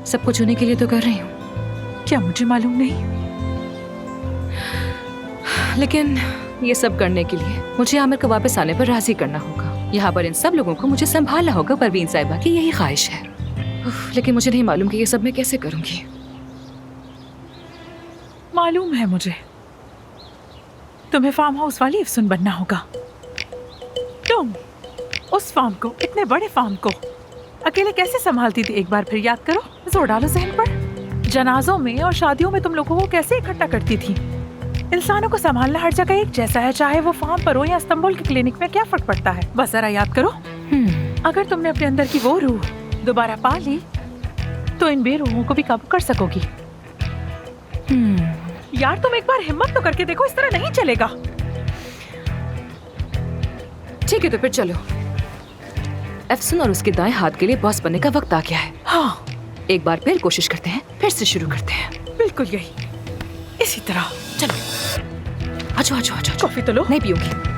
सब कुछ उन्हीं के लिए तो कर रही हूँ। क्या मुझे मालूम नहीं? लेकिन ये सब करने के लिए मुझे आमिर को वापस आने पर राजी करना होगा। यहाँ पर इन सब लोगों को मुझे संभालना होगा। परवीन साहिबा की यही ख्वाहिश है। लेकिन मुझे नहीं मालूम कि ये सब मैं कैसे करूंगी। मालूम है मुझे, तुम्हें फार्म हाउस वाली अफसुन बनना होगा। तुम उस फार्म को, इतने बड़े फार्म को अकेले कैसे संभालती थी? एक बार फिर याद करो, जोर डालो जहन पर। जनाजों में और शादियों में तुम लोगों को कैसे इकट्ठा करती थी? इंसानों को संभालना हर जगह एक जैसा है, चाहे वो फार्म पर हो या इस्तांबुल के क्लिनिक में। क्या फर्क पड़ता है? बस जरा याद करो। अगर तुमने अपने अंदर की वो रूह दोबारा पा ली तो इन बेरूहों को भी काबू कर सकोगी। यार तुम एक बार हिम्मत तो करके देखो, इस तरह नहीं चलेगा। ठीक है तो फिर चलो। अफसुन और उसके दाएं हाथ के लिए बॉस बनने का वक्त आ गया है। हाँ, एक बार फिर कोशिश करते हैं, फिर से शुरू करते हैं। बिल्कुल यही, इसी तरह। चलो, आजो आजो आजो। कॉफी तो लो। नहीं पीऊंगी।